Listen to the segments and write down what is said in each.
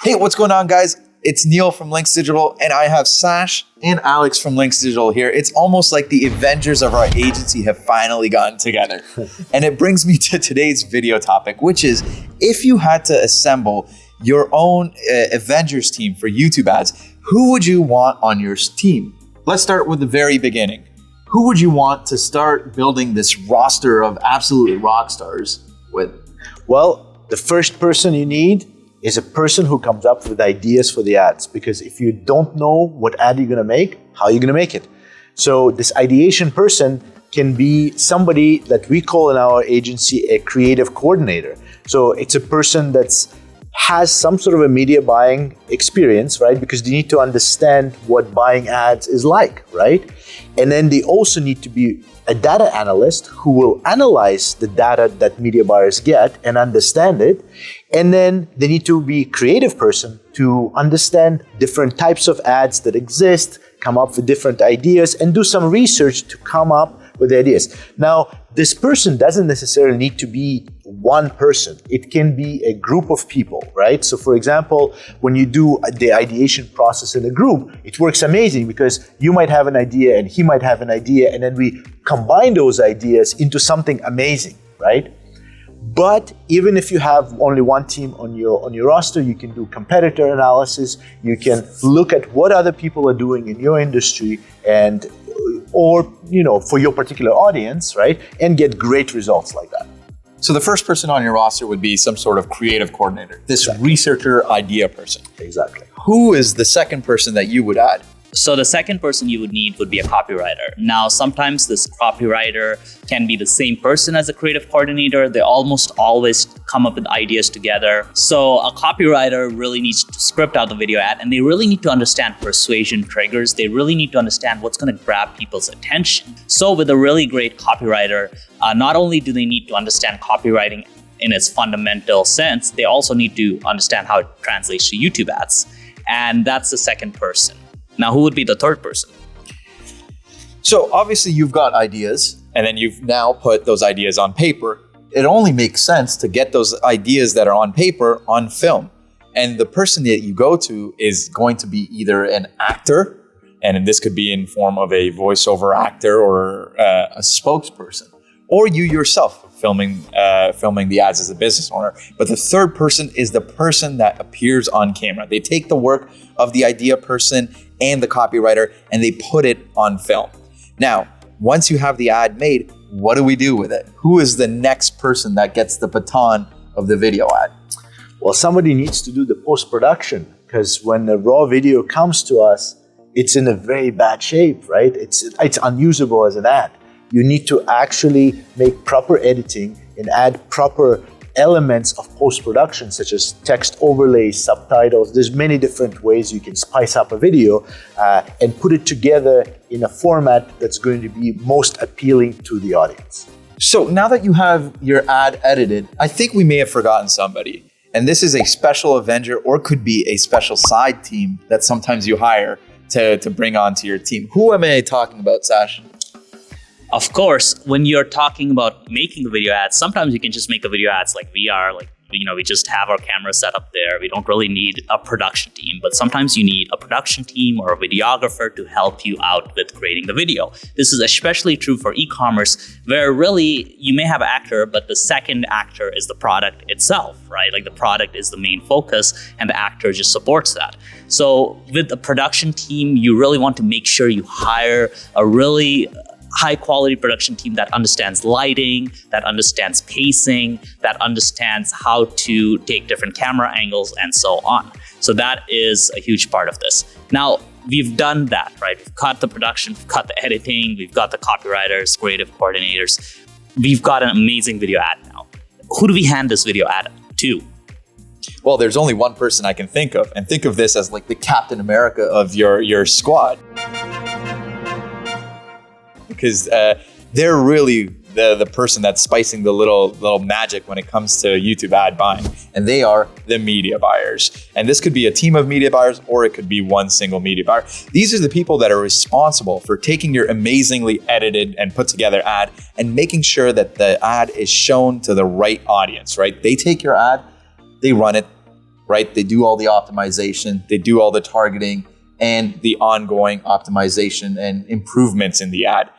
Hey, what's going on, guys? It's Neil from Linx Digital, and I have Sash and Alex from Linx Digital here. It's almost like the Avengers of our agency have finally gotten together. And it brings me to today's video topic, which is if you had to assemble your own Avengers team for YouTube ads, who would you want on your team? Let's start with the very beginning. Who would you want to start building this roster of absolute rock stars with? Well, the first person you need is a person who comes up with ideas for the ads. Because if you don't know what ad you're gonna make, how are you gonna make it? So this ideation person can be somebody that we call in our agency a creative coordinator. So it's a person that's has some sort of a media buying experience, right? Because they need to understand what buying ads is like, right? And then they also need to be a data analyst who will analyze the data that media buyers get and understand it. And then they need to be a creative person to understand different types of ads that exist, come up with different ideas, and do some research to come up with the ideas. Now, this person doesn't necessarily need to be one person. It can be a group of people, right? So for example, when you do the ideation process in a group, it works amazing because you might have an idea and he might have an idea, and then we combine those ideas into something amazing, right? But even if you have only one team on your roster, you can do competitor analysis. You can look at what other people are doing in your industry and or for your particular audience, right? And get great results like that. So the first person on your roster would be some sort of creative coordinator, this researcher idea person. Exactly. Who is the second person that you would add? So the second person you would need would be a copywriter. Now, sometimes this copywriter can be the same person as a creative coordinator. They almost always come up with ideas together. So a copywriter really needs to script out the video ad, and they really need to understand persuasion triggers. They really need to understand what's going to grab people's attention. So with a really great copywriter, not only do they need to understand copywriting in its fundamental sense, they also need to understand how it translates to YouTube ads. And that's the second person. Now, who would be the third person? So obviously you've got ideas, and then you've now put those ideas on paper. It only makes sense to get those ideas that are on paper on film. And the person that you go to is going to be either an actor, and this could be in form of a voiceover actor or a spokesperson, or you yourself filming the ads as a business owner. But the third person is the person that appears on camera. They take the work of the idea person and the copywriter and they put it on film. Now, once you have the ad made, what do we do with it? Who is the next person that gets the baton of the video ad? Well, somebody needs to do the post-production, because when the raw video comes to us, it's in a very bad shape, right? It's unusable as an ad. You need to actually make proper editing and add proper elements of post-production, such as text overlays, subtitles. There's many different ways you can spice up a video and put it together in a format that's going to be most appealing to the audience. So now that you have your ad edited, I think we may have forgotten somebody. And this is a special Avenger, or could be a special side team that sometimes you hire to bring onto your team. Who am I talking about, Sash? Of course, when you're talking about making the video ads, sometimes you can just make the video ads like we are, we just have our camera set up there. We don't really need a production team, but sometimes you need a production team or a videographer to help you out with creating the video. This is especially true for e-commerce, where really you may have an actor, but the second actor is the product itself, right? Like the product is the main focus and the actor just supports that. So with the production team, you really want to make sure you hire a really high quality production team that understands lighting, that understands pacing, that understands how to take different camera angles and so on. So that is a huge part of this. Now, we've done that, right? We've got the production, we've got the editing, we've got the copywriters, creative coordinators. We've got an amazing video ad now. Who do we hand this video ad to? Well, there's only one person I can think of, and think of this as like the Captain America of your squad. Because they're really the person that's spicing the little magic when it comes to YouTube ad buying. And they are the media buyers. And this could be a team of media buyers, or it could be one single media buyer. These are the people that are responsible for taking your amazingly edited and put together ad and making sure that the ad is shown to the right audience, right? They take your ad, they run it, right? They do all the optimization, they do all the targeting and the ongoing optimization and improvements in the ad.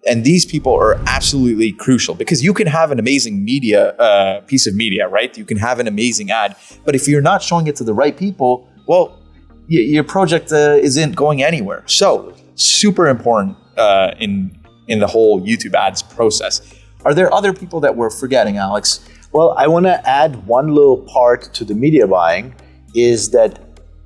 And these people are absolutely crucial because you can have an amazing media, piece of media, right? You can have an amazing ad, but if you're not showing it to the right people, well, your project isn't going anywhere. So super important in the whole YouTube ads process. Are there other people that we're forgetting, Alex? Well, I want to add one little part to the media buying is that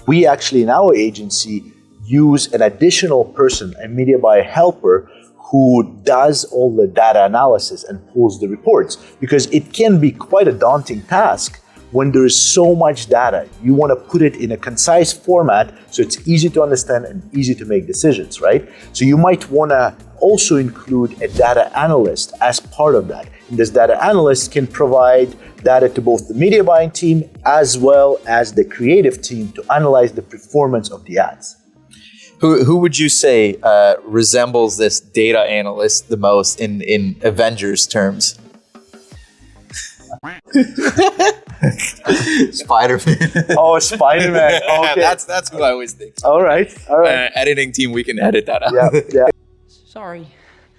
we actually in our agency use an additional person, a media buyer helper, who does all the data analysis and pulls the reports, because it can be quite a daunting task when there is so much data. You want to put it in a concise format so it's easy to understand and easy to make decisions, right? So you might want to also include a data analyst as part of that. And this data analyst can provide data to both the media buying team as well as the creative team to analyze the performance of the ads. Who would you say resembles this data analyst the most in Avengers terms? Spider-Man. Oh, Spider-Man. Okay. That's who I always think. All right. Editing team, we can edit that out. Yeah. Sorry.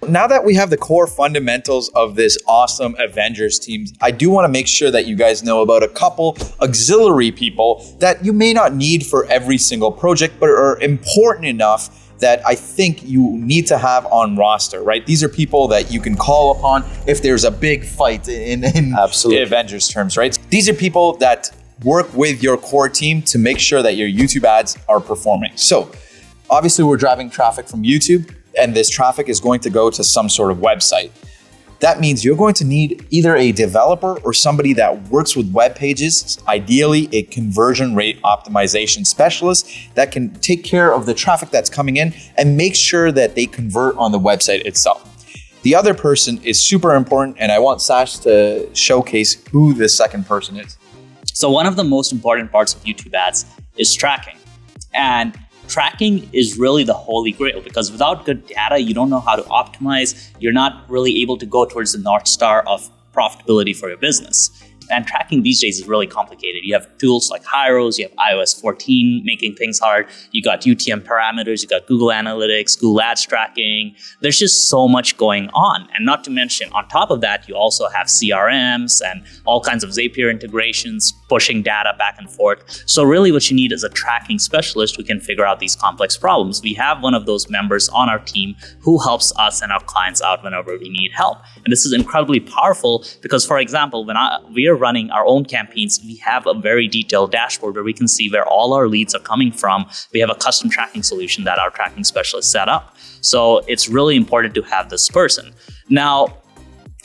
Now that we have the core fundamentals of this awesome Avengers team, I do want to make sure that you guys know about a couple auxiliary people that you may not need for every single project, but are important enough that I think you need to have on roster, right? These are people that you can call upon if there's a big fight in Absolutely. Avengers terms, right? These are people that work with your core team to make sure that your YouTube ads are performing. So obviously we're driving traffic from YouTube, and this traffic is going to go to some sort of website. That means you're going to need either a developer or somebody that works with web pages, ideally a conversion rate optimization specialist that can take care of the traffic that's coming in and make sure that they convert on the website itself. The other person is super important, and I want Sash to showcase who the second person is. So one of the most important parts of YouTube ads is tracking. And tracking is really the holy grail, because without good data, you don't know how to optimize. You're not really able to go towards the North Star of profitability for your business. And tracking these days is really complicated. You have tools like Hyros, you have iOS 14 making things hard. You got UTM parameters, you got Google Analytics, Google Ads tracking. There's just so much going on. And not to mention, on top of that, you also have CRMs and all kinds of Zapier integrations, pushing data back and forth. So really what you need is a tracking specialist who can figure out these complex problems. We have one of those members on our team who helps us and our clients out whenever we need help. And this is incredibly powerful because, for example, when we are running our own campaigns, we have a very detailed dashboard where we can see where all our leads are coming from. We have a custom tracking solution that our tracking specialist set up. So it's really important to have this person. Now,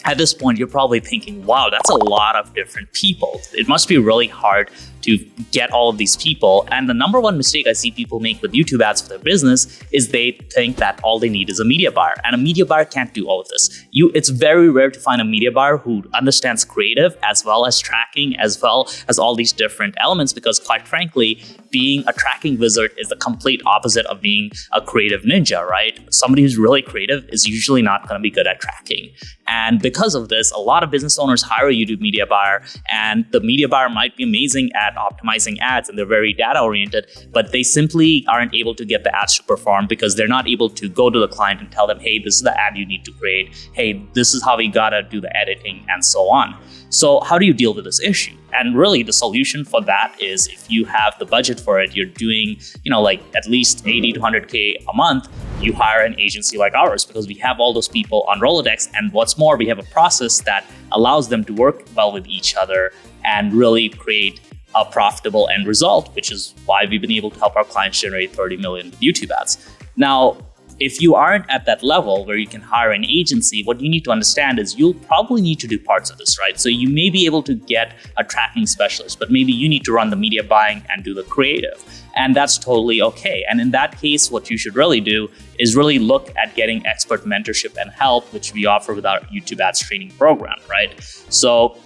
at this point, you're probably thinking, wow, that's a lot of different people. It must be really hard to get all of these people. And the number one mistake I see people make with YouTube ads for their business is they think that all they need is a media buyer. And a media buyer can't do all of this. It's very rare to find a media buyer who understands creative as well as tracking, as well as all these different elements, because quite frankly, being a tracking wizard is the complete opposite of being a creative ninja, right? Somebody who's really creative is usually not going to be good at tracking. And because of this, a lot of business owners hire a YouTube media buyer, and the media buyer might be amazing at optimizing ads and they're very data oriented, but they simply aren't able to get the ads to perform because they're not able to go to the client and tell them, hey, this is the ad you need to create. Hey, this is how we gotta do the editing and so on. So how do you deal with this issue? And really the solution for that is, if you have the budget for it, you're doing, like at least 80 to 100K a month, you hire an agency like ours because we have all those people on Rolodex. And what's more, we have a process that allows them to work well with each other and really create a profitable end result, which is why we've been able to help our clients generate 30 million with YouTube ads. Now, if you aren't at that level where you can hire an agency, what you need to understand is you'll probably need to do parts of this, right? So you may be able to get a tracking specialist, but maybe you need to run the media buying and do the creative. And that's totally okay. And in that case, what you should really do is really look at getting expert mentorship and help, which we offer with our YouTube ads training program, right? So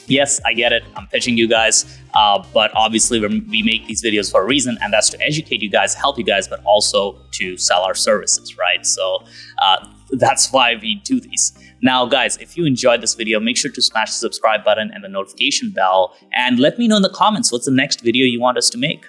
yes, I get it. I'm pitching you guys, but obviously we make these videos for a reason, and that's to educate you guys, help you guys, but also to sell our services, right? So that's why we do these. Now, guys, if you enjoyed this video, make sure to smash the subscribe button and the notification bell. And let me know in the comments what's the next video you want us to make.